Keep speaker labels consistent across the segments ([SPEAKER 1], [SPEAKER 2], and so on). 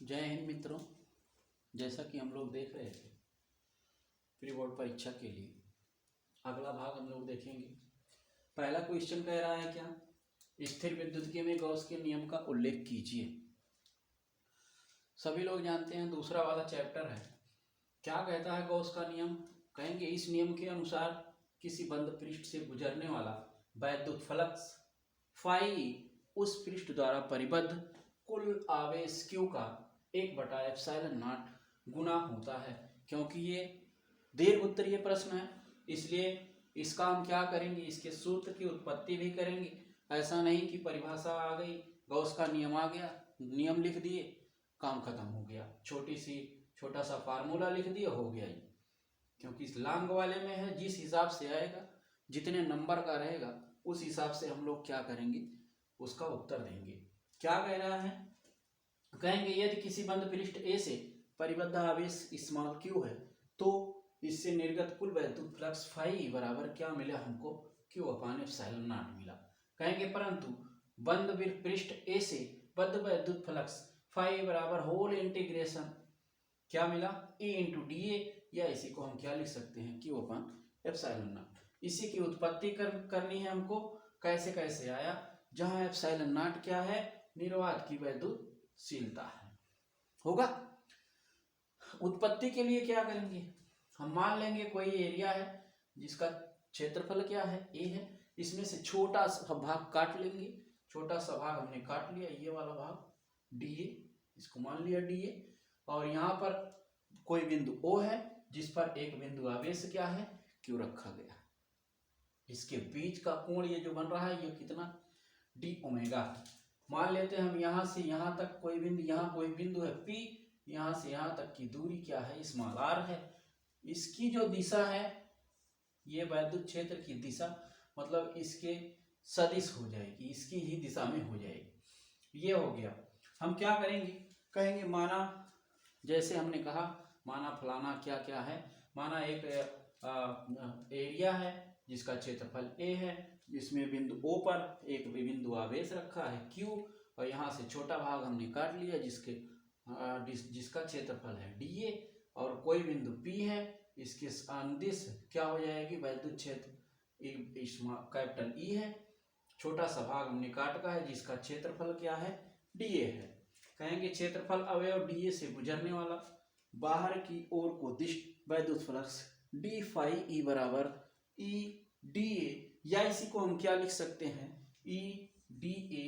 [SPEAKER 1] जय हिंद मित्रों। जैसा कि हम लोग देख रहे थे प्री बोर्ड परीक्षा के लिए अगला भाग हम लोग देखेंगे। पहला क्वेश्चन कह रहा है क्या, स्थिर विद्युतीय में गॉस के नियम का उल्लेख कीजिए। सभी लोग जानते हैं दूसरा वाला चैप्टर है। क्या कहता है गॉस का नियम? कहेंगे इस नियम के अनुसार किसी बंद पृष्ठ से गुजरने वाला वैद्युत फ्लक्स फाई उस पृष्ठ द्वारा परिबद्ध कुल आवेश Q का 1/ε0 गुना होता है। क्योंकि ये दीर्घ उत्तरीय प्रश्न है इसलिए इसका हम क्या करेंगे, इसके सूत्र की उत्पत्ति भी करेंगे। ऐसा नहीं कि परिभाषा आ गई, गॉस का नियम आ गया, नियम लिख दिए, काम खत्म हो गया, छोटा सा फार्मूला लिख दिए, हो गया ये। क्योंकि इस लॉन्ग वाले में है जिस हिसाब से आएगा, जितने नंबर का रहेगा उस हिसाब से हम लोग क्या करेंगे, उसका उत्तर देंगे। क्या कह रहा है? कहेंगे यदि किसी बंद पृष्ठ ए से परिबद्ध आवेश स्मॉल q है तो इससे निर्गत कुल वैद्युत फ्लक्स फाई बराबर क्या मिला हमको, Q/ε0 मिला। कहेंगे परंतु बंद पृष्ठ ए से बद्ध वैद्युत फ्लक्स फाई बराबर होल इंटीग्रेशन क्या मिला, E/dA, या इसी को हम क्या लिख सकते हैं, Q/ε0। इसी की उत्पत्ति करनी है हमको। कैसे कैसे आया, जहां ε0 क्या है, निर्वात की वैद्युतशीलता है। होगा। उत्पत्ति के लिए क्या करेंगे, हम मान लेंगे कोई एरिया है जिसका क्षेत्रफल क्या है, A है। इसमें से छोटा सा भाग काट लेंगे, छोटा सा भाग हमने काट लिया, ये वाला भाग dA, इसको मान लिया dA। और यहाँ पर कोई बिंदु O है जिस पर एक बिंदु आवेश क्या है, Q रखा गया। इसके बीच का कोण ये जो बन रहा है ये कितना, d⍵। मान लेते हैं हम यहाँ से यहाँ तक कोई बिंदु, यहाँ कोई बिंदु है P, यहाँ से यहाँ तक की दूरी क्या है, स्मॉल r है। इसकी जो दिशा है ये वैद्युत क्षेत्र की दिशा, मतलब इसके सदिश हो जाएगी, इसकी ही दिशा में हो जाएगी। ये हो गया। हम क्या करेंगे, कहेंगे माना, जैसे हमने कहा माना फलाना क्या क्या है, माना एक एरिया है जिसका क्षेत्रफल A है, जिसमें बिंदु O पर एक बिंदु आवेश रखा है Q, और यहाँ से छोटा भाग हमने काट लिया जिसका क्षेत्रफल है dA, और कोई बिंदु P है, इसके अंदिश क्या हो जाएगी, वैद्युत क्षेत्र कैपिटल E है। छोटा सा भाग हमने काट का है जिसका क्षेत्रफल क्या है, dA है। कहेंगे क्षेत्रफल अवयव dA से गुजरने वाला बाहर की ओर को दिश वैद्युत फ्लक्स d फाई E बराबर E/dA, या इसी को हम क्या लिख सकते हैं, E/dA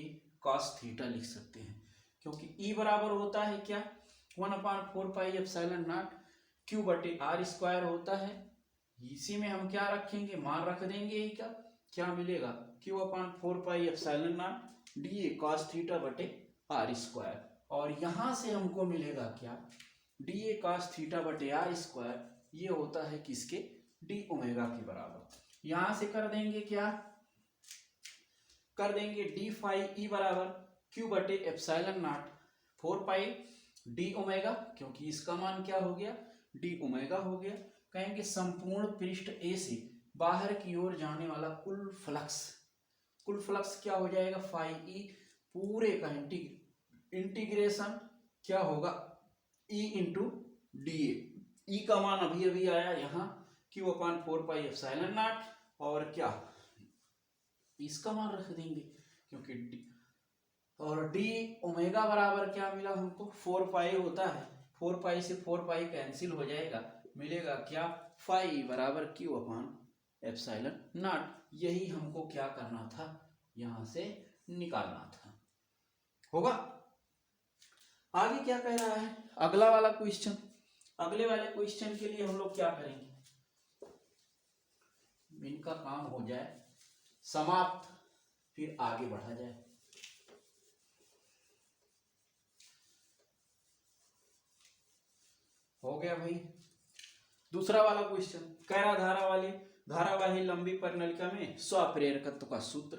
[SPEAKER 1] cos थीटा लिख सकते हैं। क्योंकि E बराबर होता है क्या, 1/4πε0 Q/r² होता है। इसी में हम क्या रखेंगे, मान रख देंगे ही, क्या मिलेगा, Q/4πε0 dA cos θ/r²। और यहाँ से हमको मिलेगा क्या, dA cos θ/r², ये होता है किसके, dω के बराबर। यहाँ से कर देंगे क्या, कर देंगे d फाई E बराबर Q/ε0 4π dω, क्योंकि इसका मान क्या हो गया, dω हो गया। कहेंगे संपूर्ण पृष्ठ A से बाहर की ओर जाने वाला कुल फ्लक्स क्या हो जाएगा, फाई E पूरे का इंटीग्रेशन क्या होगा, E/dA। E का मान अभी अभी आया यहाँ Q/4πε0, और क्या इसका मान रख देंगे क्योंकि और dω बराबर क्या मिला हमको, 4π होता है, 4π से 4π कैंसिल हो जाएगा, मिलेगा क्या, फाई बराबर Q/ε0। यही हमको क्या करना था, यहां से निकालना था। होगा। आगे क्या कह रहा है, अगला वाला क्वेश्चन। अगले वाले क्वेश्चन के लिए हम लोग क्या करेंगे, इनका काम हो जाए समाप्त, फिर आगे बढ़ा जाए। हो गया भाई। दूसरा वाला क्वेश्चन कह रहा धारावाही लंबी परिनलिका में स्वप्रेरकत्व का सूत्र,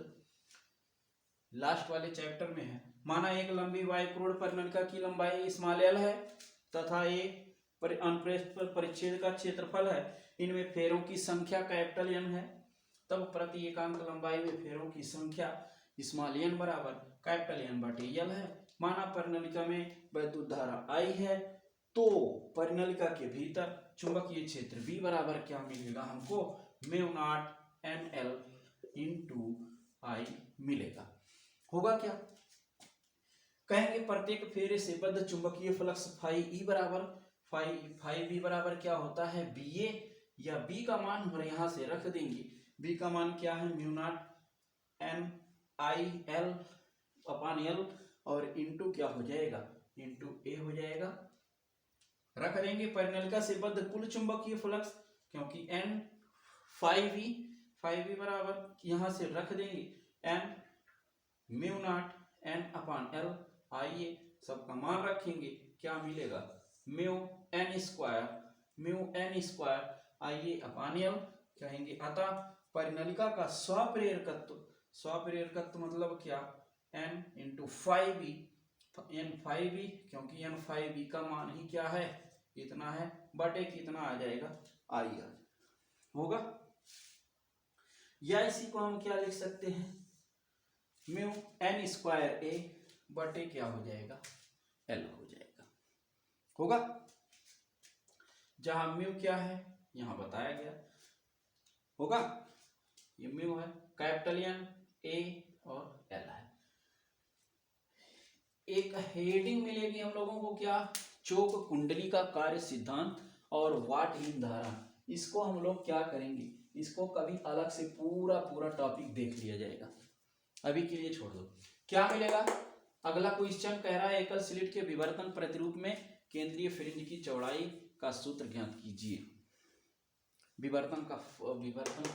[SPEAKER 1] लास्ट वाले चैप्टर में है। माना एक लंबी वायुपूर्ण परिनलिका की लंबाई l है तथा A अनुप्रस्थ परिच्छेद का क्षेत्रफल है, इनमें फेरों की संख्या कैपिटल N है, तब प्रति एकांक लंबाई में फेरों की संख्या n बराबर कैपिटल एन बटे यल है। माना परिनलिका में वैद्युत धारा आई है, तो परिनलिका के भीतर चुंबकीय क्षेत्र B बराबर क्या मिलेगा हमको, mu naught N L into I मिलेगा। होगा क्या, कहेंगे प्रत्येक फेरे से बद्ध चुंबकीय फ्लक्स फाई ई बराबर फाई बी बराबर क्या होता है, बी ए, या बी का मान हम यहां से रख देंगे। बी का मान क्या है, mu naught N I L upon L, और इंटू क्या हो जाएगा, इंटू ए हो जाएगा। रख देंगे परिनलिका से बद्ध कुल चुंबकीय फ्लक्स, क्योंकि एन फाई बी बराबर यहां से रख देंगे N mu naught N upon L. आइए सबका मान रखेंगे, क्या मिलेगा, म्यू एन स्क्वायर आइए अपान एल कहेंगे। अतः परिनलिका का स्वप्रेरकत्व मतलब क्या, एन इंटू फाइव बी, क्योंकि एन फाइव बी का मान ही क्या है, इतना है, बटे कितना आ जाएगा, आई होगा। या इसी को हम क्या लिख सकते हैं, म्यू एन स्क्वायर ए बटे क्या हो जाएगा, एल हो जाएगा। होगा, जहां म्यू क्या है यहां बताया गया। होगा, ये म्यू है, कैपिटल एन ए और एल है। एक हेडिंग मिलेगी हम लोगों को, क्या, चोक कुंडली का कार्य सिद्धांत और वाटहीन धारा। इसको हम लोग क्या करेंगे, इसको कभी अलग से पूरा टॉपिक देख लिया जाएगा, अभी के लिए छोड़ दो। क्या मिलेगा, अगला क्वेश्चन कह रहा है एकल स्लिट के विवर्तन प्रतिरूप में केंद्रीय फ्रिंज की चौड़ाई का सूत्र ज्ञात कीजिए। विवर्तन का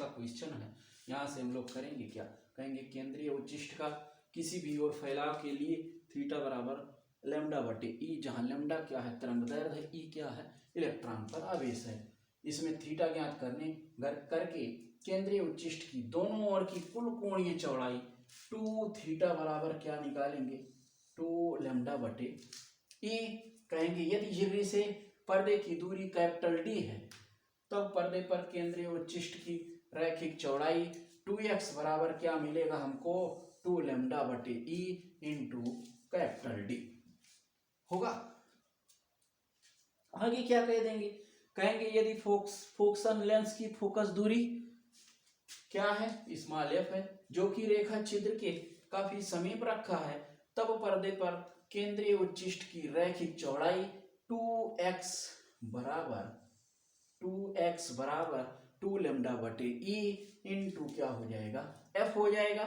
[SPEAKER 1] क्वेश्चन है, यहां से हम लोग करेंगे क्या, कहेंगे केंद्रीय उच्चिष्ट का किसी भी ओर फैलाव के लिए थीटा बराबर लैम्डा बटे ई, जहां लैम्डा क्या है, तरंग दैर्घ्य है, ई क्या है, इलेक्ट्रॉन पर आवेश है। इसमें थीटा ज्ञात करके केंद्रीय उच्चिष्ट की दोनों ओर की कुल कोणीय चौड़ाई 2 थीटा बराबर क्या निकालेंगे, 2 लैम्डा बटे ई। कहेंगे यदि झिर्री से पर्दे की दूरी कैपिटल डी है, तब पर्दे पर केंद्रीय उच्चिष्ट की रैखिक चौड़ाई 2x बराबर क्या मिलेगा हमको, 2 लैम्डा बटे ई इंटू कैपिटल डी। होगा, आगे क्या कह देंगे, कहेंगे यदि फोकसन लेंस की फोकस दूरी क्या है, स्मॉल एफ है, जो कि रेखा छिद्र के काफी समीप रखा है, तब पर्दे पर केंद्रीय उच्चिष्ट की रैखिक चौड़ाई 2x बराबर 2 लैम्डा बटे ई इंटू क्या हो जाएगा, एफ हो जाएगा।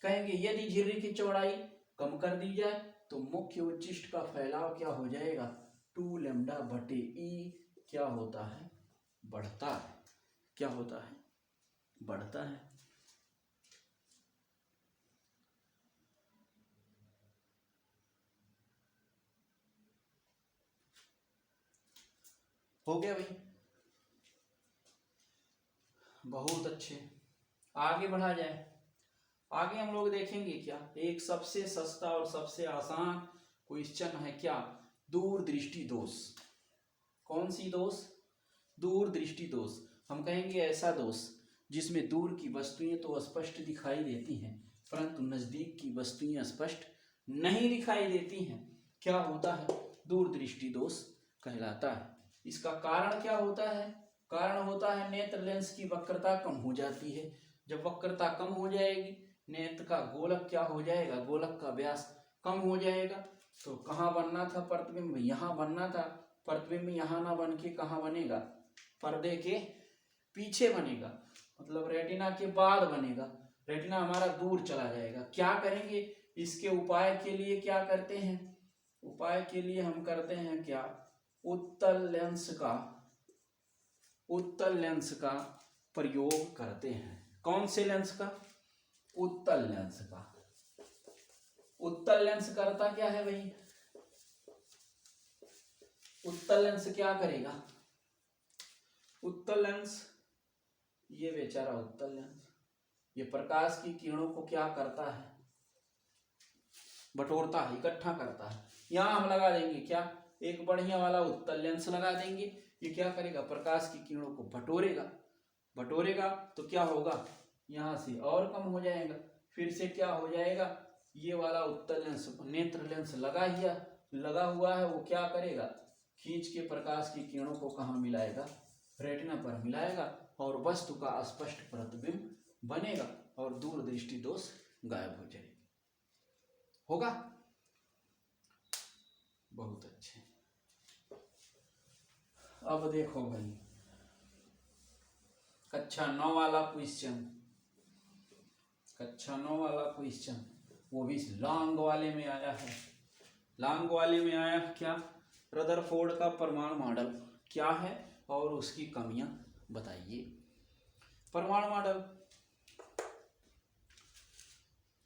[SPEAKER 1] कहेंगे यदि झिर्री की चौड़ाई कम कर दी जाए तो मुख्य उच्चिष्ट का फैलाव क्या हो जाएगा, 2 लैम्डा बटे ई क्या होता है, बढ़ता है। क्या होता है, बढ़ता है। हो गया भाई, बहुत अच्छे। आगे बढ़ा जाए, आगे हम लोग देखेंगे क्या, एक सबसे सस्ता और सबसे आसान क्वेश्चन है, क्या, दूरदृष्टि दोष। कौन सी दोष, दूरदृष्टि दोष। हम कहेंगे ऐसा दोष जिसमें दूर की वस्तुएं तो स्पष्ट दिखाई देती हैं, परंतु नजदीक की वस्तुएं स्पष्ट नहीं दिखाई देती हैं, क्या होता है, दूरदृष्टि दोष कहलाता है। इसका कारण क्या होता है, कारण होता है नेत्र लेंस की वक्रता कम हो जाती है। जब वक्रता कम हो जाएगी, नेत्र का गोलक क्या हो जाएगा, गोलक का व्यास कम हो जाएगा। तो कहाँ बनना था प्रतिबिंब, यहाँ बनना था, प्रतिबिंब यहाँ ना बन के कहाँ बनेगा, पर्दे के पीछे बनेगा, मतलब रेटिना के बाद बनेगा। रेटिना हमारा दूर चला जाएगा। क्या करेंगे, इसके उपाय के लिए क्या करते हैं, उपाय के लिए हम करते हैं क्या, उत्तल लेंस का प्रयोग करते हैं। कौन से लेंस का, उत्तल लेंस का। उत्तल लेंस करता क्या है भाई, उत्तल लेंस क्या करेगा, उत्तल लेंस, ये बेचारा उत्तल लेंस, ये प्रकाश की किरणों को क्या करता है, बटोरता है, इकट्ठा करता है। यहां हम लगा देंगे क्या, एक बढ़िया वाला उत्तल लेंस लगा देंगे। ये क्या करेगा, प्रकाश की किरणों को बटोरेगा तो क्या होगा, यहां से और कम हो जाएगा, फिर से क्या हो जाएगा, ये वाला उत्तल लेंस नेत्र लेंस लगा हुआ है, वो क्या करेगा, खींच के प्रकाश की किरणों को कहाँ मिलाएगा, रेटिना पर मिलाएगा और वस्तु का स्पष्ट प्रतिबिंब बनेगा और दूरदृष्टि दोष गायब हो जाएगी। होगा? बहुत अच्छे। अब देखो भाई कक्षा 9 वाला क्वेश्चन, कक्षा 9 वाला क्वेश्चन वो भी लॉन्ग वाले में आया है। लॉन्ग वाले में आया क्या, रदरफोर्ड का परमाणु मॉडल क्या है और उसकी कमियां बताइए। परमाणु मॉडल,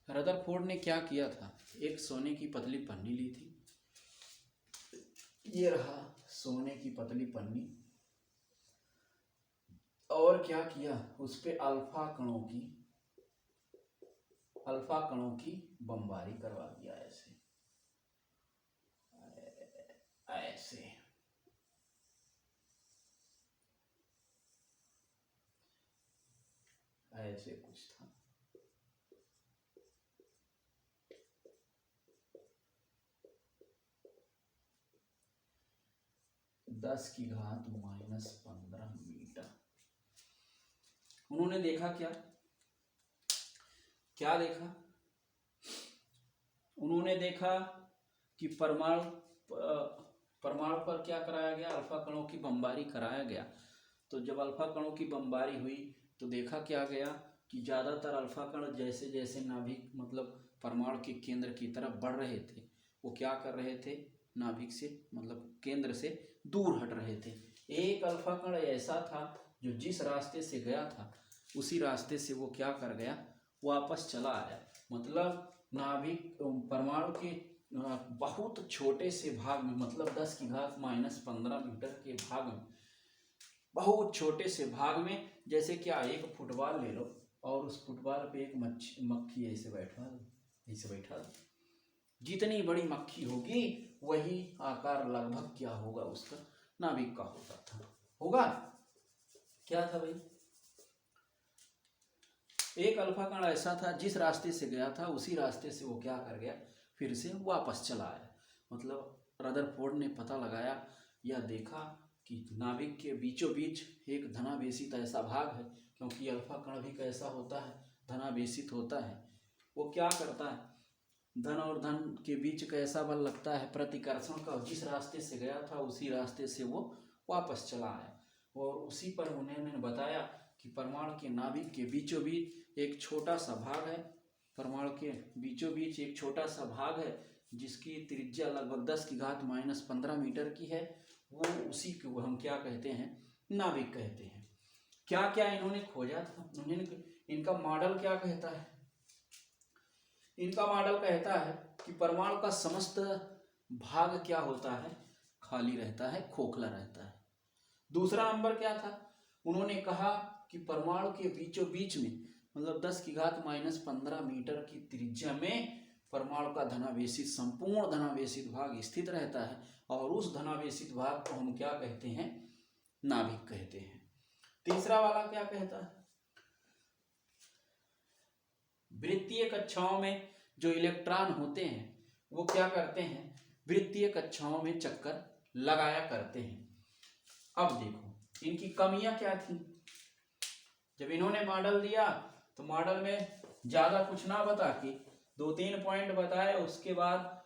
[SPEAKER 1] रदरफोर्ड ने क्या किया था, एक सोने की पतली पन्नी ली थी, ये रहा सोने की पतली पन्नी, और क्या किया, उस पे अल्फा कणों की बमबारी करवा दिया, ऐसे ऐसे कुछ था। (10⁻⁻15 मीटर। उन्होंने देखा क्या देखा, उन्होंने देखा कि परमाणु पर क्या कराया गया, अल्फा कणों की बमबारी कराया गया। तो जब अल्फा कणों की बमबारी हुई तो देखा क्या गया कि ज़्यादातर अल्फा कण जैसे जैसे नाभिक मतलब परमाणु के केंद्र की तरफ बढ़ रहे थे, वो क्या कर रहे थे, नाभिक से मतलब केंद्र से दूर हट रहे थे। एक अल्फा कण ऐसा था जो जिस रास्ते से गया था उसी रास्ते से वो क्या कर गया, वापस चला आया। मतलब नाभिक परमाणु के बहुत छोटे से भाग में, मतलब 10⁻⁻15 मीटर के भाग में, बहुत छोटे से भाग में, जैसे क्या एक फुटबॉल ले लो और उस फुटबॉल पे एक मक्खी ऐसे बैठा दो, जितनी बड़ी मक्खी होगी वही आकार लगभग क्या होगा, उसका नाभिक का होता था। होगा? क्या था भाई, एक अल्फा कण ऐसा था जिस रास्ते से गया था उसी रास्ते से वो क्या कर गया, फिर से वापस चला आया। मतलब रदरफोर्ड ने पता लगाया या देखा कि नाभिक के बीचों बीच एक धनावेशित ऐसा भाग है, क्योंकि अल्फा कण भी कैसा होता है, धनावेशित होता है। वो क्या करता है, धन और धन के बीच कैसा बल लगता है, प्रतिकर्षण का, जिस रास्ते से गया था उसी रास्ते से वो वापस चला आया। और उसी पर उन्होंने बताया कि परमाणु के नाभिक के बीचों बीच एक छोटा सा भाग है, परमाणु के बीचों बीच एक छोटा सा भाग है जिसकी त्रिज्या लगभग 10⁻⁻15 मीटर की है। वो उसी को हम क्या कहते हैं, नाभिक कहते हैं। क्या क्या इन्होंने खोजा था, इनका मॉडल क्या कहता है, इनका मॉडल कहता है कि परमाणु का समस्त भाग क्या होता है, खाली रहता है, खोखला रहता है। दूसरा नंबर क्या था, उन्होंने कहा कि परमाणु के बीचों बीच में मतलब 10⁻⁻15 मीटर की त्रिज्या में परमाणु का धनावेशित, संपूर्ण धनावेशित भाग स्थित रहता है और उस धनावेशित भाग को हम क्या कहते हैं, नाभिक कहते हैं। तीसरा वाला क्या कहता है, वृत्तीय कक्षाओं में जो इलेक्ट्रॉन होते हैं वो क्या करते हैं, वृत्तीय कक्षाओं में चक्कर लगाया करते हैं। अब देखो इनकी कमियां क्या थी, जब इन्होंने मॉडल दिया तो मॉडल में ज्यादा कुछ ना बता के 2-3 पॉइंट बताए, उसके बाद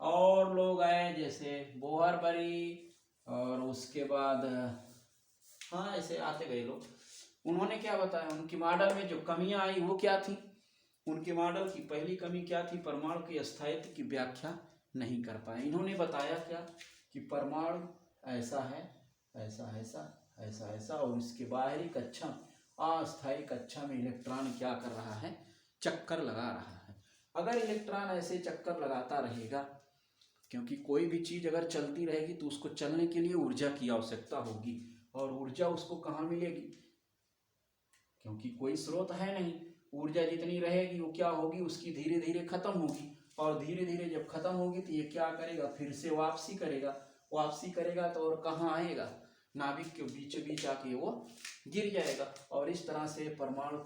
[SPEAKER 1] और लोग आए जैसे बोहरबरी और उसके बाद हाँ ऐसे आते गए लोग। उन्होंने क्या बताया, उनकी मॉडल में जो कमियां आई वो क्या थी, उनके मॉडल की पहली कमी क्या थी, परमाणु के स्थायित्व की व्याख्या नहीं कर पाए। इन्होंने बताया क्या कि परमाणु ऐसा है, ऐसा ऐसा ऐसा ऐसा, और इसके बाहरी कक्षा अस्थायी कक्षा में इलेक्ट्रॉन क्या कर रहा है, चक्कर लगा रहा है। अगर इलेक्ट्रॉन ऐसे चक्कर लगाता रहेगा, क्योंकि कोई भी चीज अगर चलती रहेगी तो उसको चलने के लिए ऊर्जा की आवश्यकता होगी, और ऊर्जा उसको कहाँ मिलेगी, क्योंकि कोई स्रोत है नहीं। ऊर्जा जितनी रहेगी वो क्या होगी, उसकी धीरे धीरे खत्म होगी, और धीरे धीरे जब खत्म होगी तो ये क्या करेगा, फिर से वापसी करेगा तो और कहाँ आएगा, नाभिक के बीचों बीच आके वो गिर जाएगा। और इस तरह से परमाणु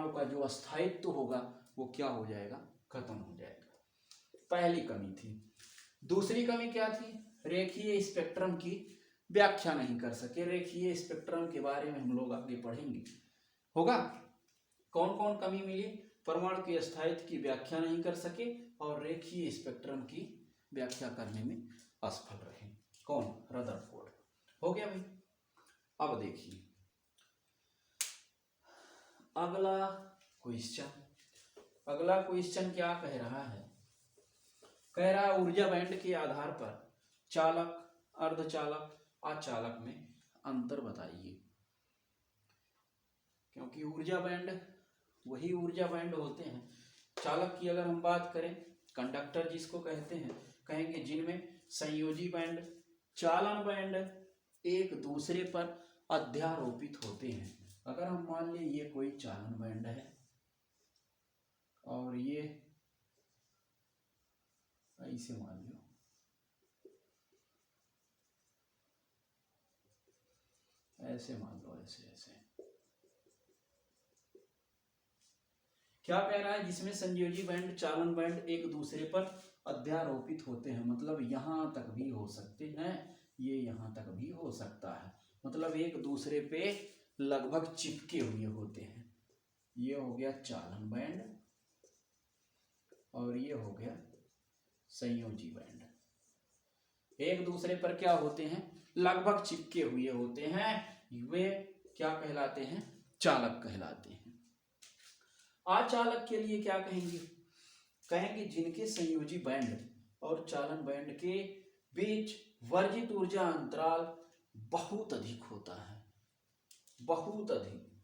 [SPEAKER 1] का जो अस्थायित्व होगा वो क्या हो जाएगा, खत्म हो जाएगा। पहली कमी थी। दूसरी कमी क्या थी, रेखीय स्पेक्ट्रम की व्याख्या नहीं कर सके। रेखीय स्पेक्ट्रम के बारे में हम लोग आगे पढ़ेंगे, होगा। कौन कौन कमी मिली, परमाणु के स्थायित्व की व्याख्या नहीं कर सके और रेखीय स्पेक्ट्रम की व्याख्या करने में असफल रहे। कौन, रदरफोर्ड। हो गया भाई। अब देखिए अगला क्वेश्चन क्या कह रहा है, कह रहा है ऊर्जा बैंड के आधार पर चालक, अर्धचालक, अचालक में अंतर बताइए। क्योंकि ऊर्जा बैंड वही ऊर्जा बैंड होते हैं। चालक की अगर हम बात करें, कंडक्टर जिसको कहते हैं, कहेंगे जिनमें संयोजी बैंड, चालन बैंड एक दूसरे पर अध्यारोपित होते हैं। अगर हम मान लें ये कोई चालन बैंड है और ये ऐसे मान लो, ऐसे मान लो, ऐसे ऐसे, क्या कह रहा है, जिसमें संयोजी बैंड, चालन बैंड एक दूसरे पर अध्यारोपित होते हैं। मतलब यहां तक भी हो सकते हैं, ये यहां तक भी हो सकता है। मतलब एक दूसरे पे लगभग चिपके हुए होते हैं। ये हो गया चालन बैंड और ये हो गया संयोजी बैंड। एक दूसरे पर क्या होते हैं, लगभग चिपके हुए होते हैं। वे क्या कहलाते हैं, चालक कहलाते हैं। अचालक के लिए क्या कहेंगे, कहेंगे जिनके संयोजी बैंड और चालन बैंड के बीच वर्जित ऊर्जा अंतराल बहुत अधिक होता है। बहुत अधिक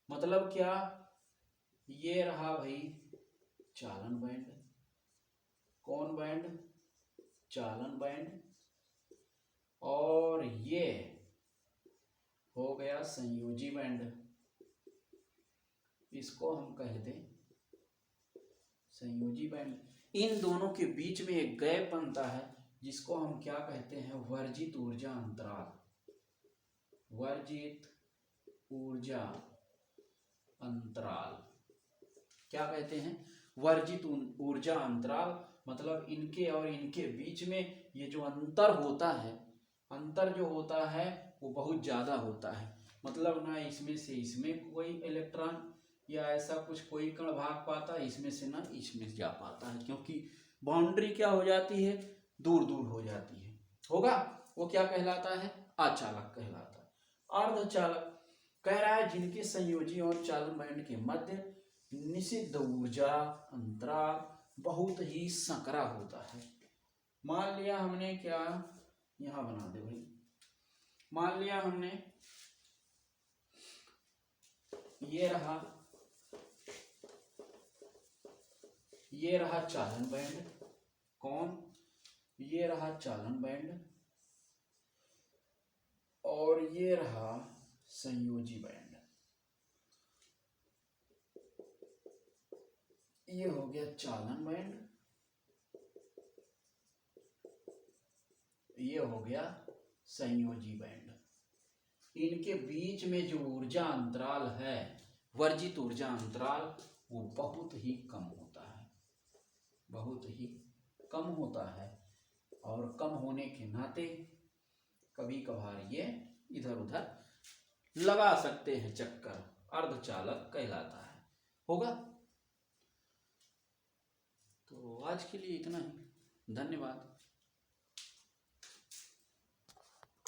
[SPEAKER 1] मतलब क्या, ये रहा भाई चालन बैंड, कौन बैंड, चालन बैंड, और ये हो गया संयोजी बैंड। इसको हम कह दें संयोजी बैंड। इन दोनों के बीच में एक गैप बनता है जिसको हम क्या कहते हैं, वर्जित ऊर्जा अंतराल। वर्जित ऊर्जा अंतराल क्या कहते हैं, वर्जित ऊर्जा अंतराल। मतलब इनके और इनके बीच में ये जो अंतर होता है, अंतर जो होता है वो बहुत ज्यादा होता है। मतलब ना इसमें से इसमें कोई इलेक्ट्रॉन या ऐसा कुछ कोई कण भाग पाता है, इसमें से ना इसमें जा पाता है, क्योंकि बाउंड्री क्या हो जाती है, दूर दूर हो जाती है। होगा, वो क्या कहलाता है, अचालक कहलाता है। अर्धचालक कह रहा है जिनके संयोजी और चालन बैंड के मध्य निषिद्ध ऊर्जा अंतराल बहुत ही संकरा होता है। मान लिया हमने क्या, यहां बना दे भाई, मान लिया हमने ये रहा चालन बैंड, कौन, ये रहा चालन बैंड और ये रहा संयोजी बैंड। ये हो गया चालन बैंड, ये हो गया संयोजी बैंड। इनके बीच में जो ऊर्जा अंतराल है, वर्जित ऊर्जा अंतराल, वो बहुत ही कम होता है, बहुत ही कम होता है। और कम होने के नाते कभी कभार ये इधर उधर लगा सकते हैं चक्कर, अर्धचालक कहलाता है। होगा। तो आज के लिए इतना ही, धन्यवाद।